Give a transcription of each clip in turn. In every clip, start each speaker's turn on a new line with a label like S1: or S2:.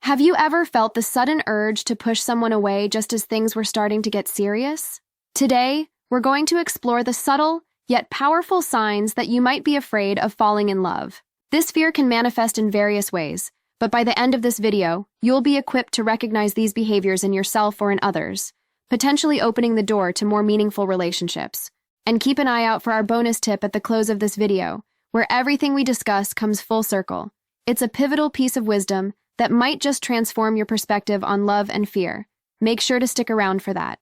S1: Have you ever felt the sudden urge to push someone away just as things were starting to get serious? Today, we're going to explore the subtle, yet powerful signs that you might be afraid of falling in love. This fear can manifest in various ways, but by the end of this video, you'll be equipped to recognize these behaviors in yourself or in others, potentially opening the door to more meaningful relationships. And keep an eye out for our bonus tip at the close of this video, where everything we discuss comes full circle. It's a pivotal piece of wisdom that might just transform your perspective on love and fear. Make sure to stick around for that.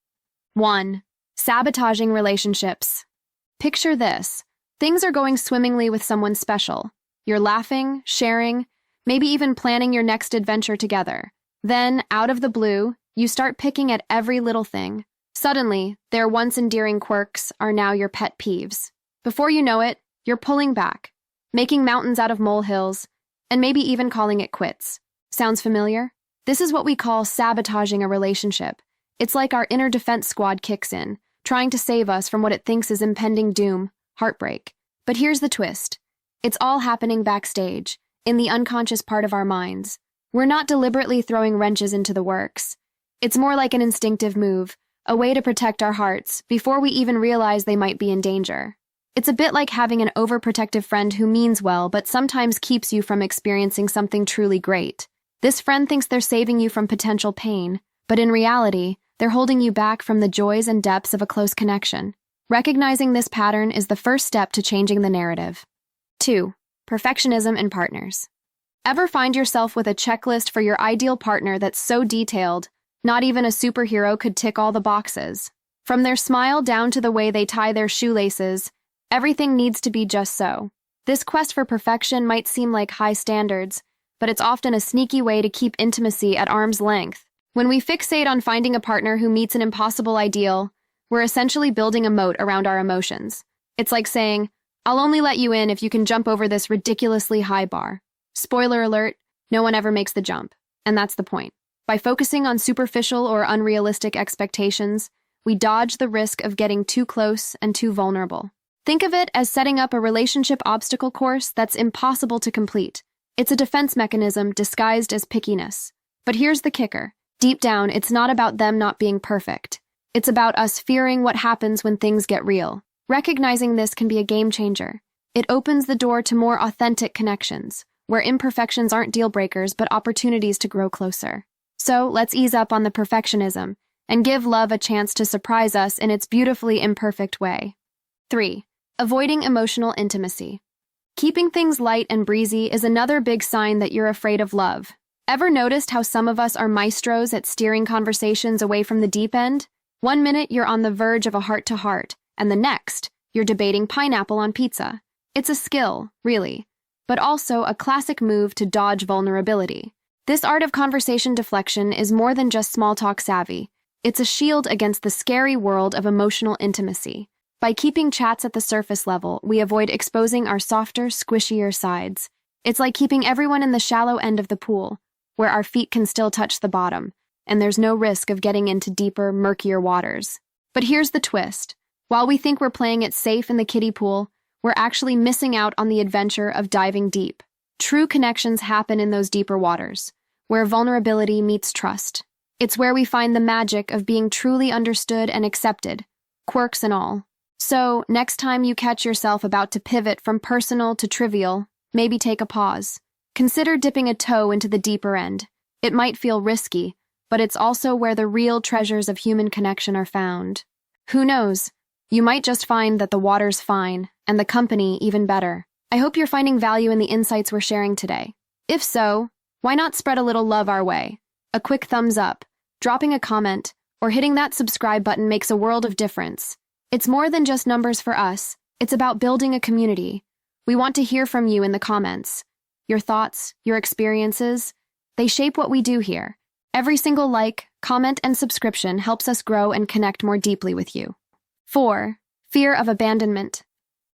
S1: 1. Sabotaging relationships. Picture this. Things are going swimmingly with someone special. You're laughing, sharing, maybe even planning your next adventure together. Then, out of the blue, you start picking at every little thing. Suddenly, their once endearing quirks are now your pet peeves. Before you know it, you're pulling back, making mountains out of molehills, and maybe even calling it quits. Sounds familiar? This is what we call sabotaging a relationship. It's like our inner defense squad kicks in, trying to save us from what it thinks is impending doom, heartbreak. But here's the twist. It's all happening backstage, in the unconscious part of our minds. We're not deliberately throwing wrenches into the works. It's more like an instinctive move, a way to protect our hearts before we even realize they might be in danger. It's a bit like having an overprotective friend who means well but sometimes keeps you from experiencing something truly great. This friend thinks they're saving you from potential pain, but in reality, they're holding you back from the joys and depths of a close connection. Recognizing this pattern is the first step to changing the narrative. 2. Perfectionism in partners. Ever find yourself with a checklist for your ideal partner that's so detailed, not even a superhero could tick all the boxes? From their smile down to the way they tie their shoelaces, everything needs to be just so. This quest for perfection might seem like high standards, but it's often a sneaky way to keep intimacy at arm's length. When we fixate on finding a partner who meets an impossible ideal, we're essentially building a moat around our emotions. It's like saying, "I'll only let you in if you can jump over this ridiculously high bar." Spoiler alert, no one ever makes the jump, and that's the point. By focusing on superficial or unrealistic expectations, we dodge the risk of getting too close and too vulnerable. Think of it as setting up a relationship obstacle course that's impossible to complete. It's a defense mechanism disguised as pickiness. But here's the kicker. Deep down, it's not about them not being perfect. It's about us fearing what happens when things get real. Recognizing this can be a game changer. It opens the door to more authentic connections, where imperfections aren't deal breakers but opportunities to grow closer. So let's ease up on the perfectionism and give love a chance to surprise us in its beautifully imperfect way. 3. Avoiding emotional intimacy. Keeping things light and breezy is another big sign that you're afraid of love. Ever noticed how some of us are maestros at steering conversations away from the deep end? One minute you're on the verge of a heart-to-heart, and the next, you're debating pineapple on pizza. It's a skill, really, but also a classic move to dodge vulnerability. This art of conversation deflection is more than just small talk savvy. It's a shield against the scary world of emotional intimacy. By keeping chats at the surface level, we avoid exposing our softer, squishier sides. It's like keeping everyone in the shallow end of the pool, where our feet can still touch the bottom, and there's no risk of getting into deeper, murkier waters. But here's the twist. While we think we're playing it safe in the kiddie pool, we're actually missing out on the adventure of diving deep. True connections happen in those deeper waters, where vulnerability meets trust. It's where we find the magic of being truly understood and accepted, quirks and all. So, next time you catch yourself about to pivot from personal to trivial, maybe take a pause. Consider dipping a toe into the deeper end. It might feel risky, but it's also where the real treasures of human connection are found. Who knows? You might just find that the water's fine, and the company even better. I hope you're finding value in the insights we're sharing today. If so, why not spread a little love our way? A quick thumbs up, dropping a comment, or hitting that subscribe button makes a world of difference. It's more than just numbers for us. It's about building a community. We want to hear from you in the comments. Your thoughts, your experiences, they shape what we do here. Every single like, comment, and subscription helps us grow and connect more deeply with you. 4. Fear of abandonment.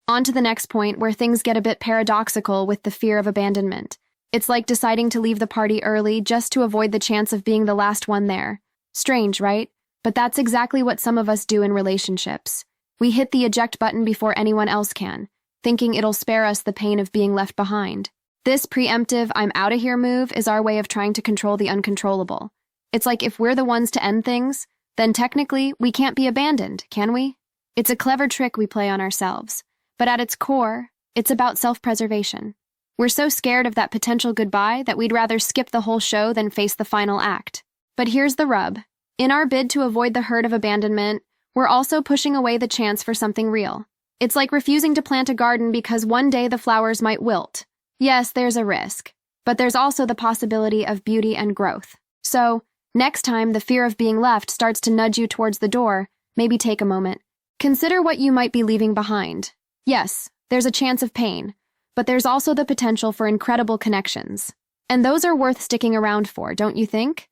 S1: On to the next point, where things get a bit paradoxical with the fear of abandonment. It's like deciding to leave the party early just to avoid the chance of being the last one there. Strange, right? But that's exactly what some of us do in relationships. We hit the eject button before anyone else can, thinking it'll spare us the pain of being left behind. This preemptive I'm out of here move is our way of trying to control the uncontrollable. It's like if we're the ones to end things, then technically we can't be abandoned, can we? It's a clever trick we play on ourselves, but at its core, it's about self-preservation. We're so scared of that potential goodbye that we'd rather skip the whole show than face the final act. But here's the rub. In our bid to avoid the hurt of abandonment, we're also pushing away the chance for something real. It's like refusing to plant a garden because one day the flowers might wilt. Yes, there's a risk, but there's also the possibility of beauty and growth. So, next time the fear of being left starts to nudge you towards the door, maybe take a moment. Consider what you might be leaving behind. Yes, there's a chance of pain, but there's also the potential for incredible connections. And those are worth sticking around for, don't you think?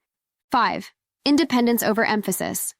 S1: 5. Independence over emphasis.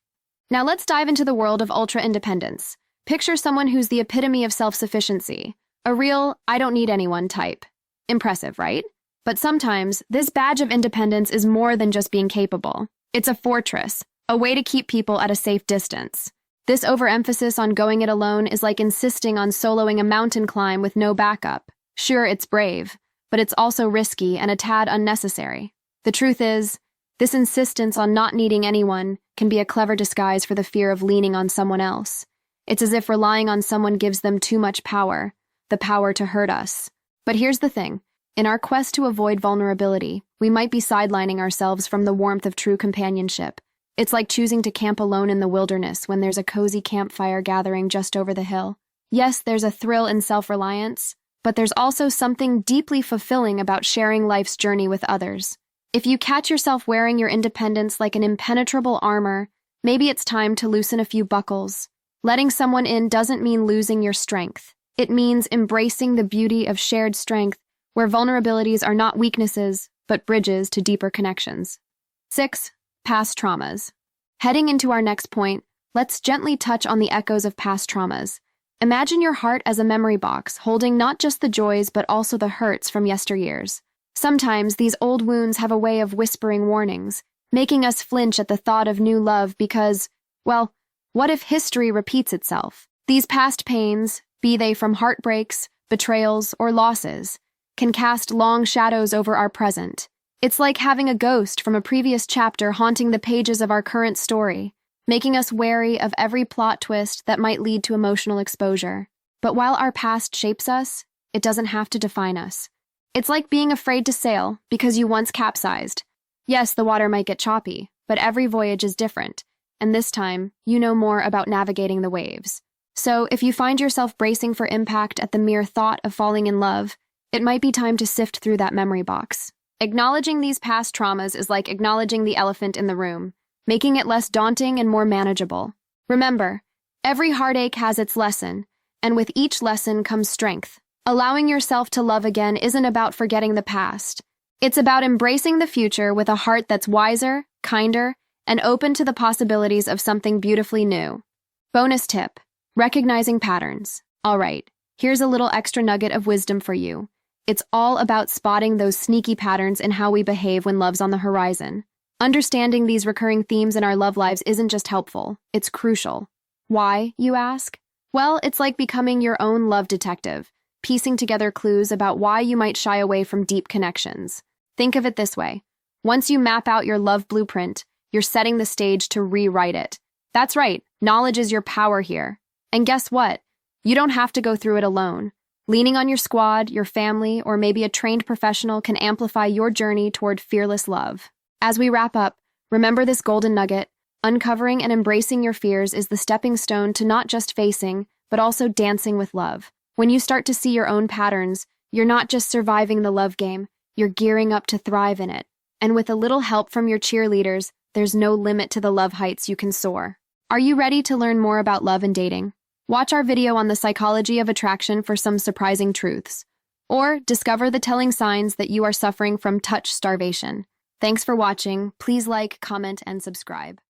S1: Now let's dive into the world of ultra-independence. Picture someone who's the epitome of self-sufficiency. A real, I don't need anyone type. Impressive, right? But sometimes, this badge of independence is more than just being capable. It's a fortress, a way to keep people at a safe distance. This overemphasis on going it alone is like insisting on soloing a mountain climb with no backup. Sure, it's brave, but it's also risky and a tad unnecessary. The truth is, this insistence on not needing anyone can be a clever disguise for the fear of leaning on someone else. It's as if relying on someone gives them too much power, the power to hurt us. But here's the thing. In our quest to avoid vulnerability, we might be sidelining ourselves from the warmth of true companionship. It's like choosing to camp alone in the wilderness when there's a cozy campfire gathering just over the hill. Yes, there's a thrill in self-reliance, but there's also something deeply fulfilling about sharing life's journey with others. If you catch yourself wearing your independence like an impenetrable armor, maybe it's time to loosen a few buckles. Letting someone in doesn't mean losing your strength. It means embracing the beauty of shared strength, where vulnerabilities are not weaknesses, but bridges to deeper connections. 6. Past traumas. Heading into our next point, let's gently touch on the echoes of past traumas. Imagine your heart as a memory box, holding not just the joys but also the hurts from yesteryears. Sometimes these old wounds have a way of whispering warnings, making us flinch at the thought of new love because, well, what if history repeats itself? These past pains, be they from heartbreaks, betrayals, or losses, can cast long shadows over our present. It's like having a ghost from a previous chapter haunting the pages of our current story, making us wary of every plot twist that might lead to emotional exposure. But while our past shapes us, it doesn't have to define us. It's like being afraid to sail because you once capsized. Yes, the water might get choppy, but every voyage is different, and this time, you know more about navigating the waves. So, if you find yourself bracing for impact at the mere thought of falling in love, it might be time to sift through that memory box. Acknowledging these past traumas is like acknowledging the elephant in the room, making it less daunting and more manageable. Remember, every heartache has its lesson, and with each lesson comes strength. Allowing yourself to love again isn't about forgetting the past. It's about embracing the future with a heart that's wiser, kinder, and open to the possibilities of something beautifully new. Bonus tip: recognizing patterns. All right, here's a little extra nugget of wisdom for you. It's all about spotting those sneaky patterns in how we behave when love's on the horizon. Understanding these recurring themes in our love lives isn't just helpful, it's crucial. Why, you ask? Well, it's like becoming your own love detective, piecing together clues about why you might shy away from deep connections. Think of it this way. Once you map out your love blueprint, you're setting the stage to rewrite it. That's right, knowledge is your power here. And guess what? You don't have to go through it alone. Leaning on your squad, your family, or maybe a trained professional can amplify your journey toward fearless love. As we wrap up, remember this golden nugget: uncovering and embracing your fears is the stepping stone to not just facing, but also dancing with love. When you start to see your own patterns, you're not just surviving the love game, you're gearing up to thrive in it. And with a little help from your cheerleaders, there's no limit to the love heights you can soar. Are you ready to learn more about love and dating? Watch our video on the psychology of attraction for some surprising truths. Or discover the telling signs that you are suffering from touch starvation. Thanks for watching. Please like, comment, and subscribe.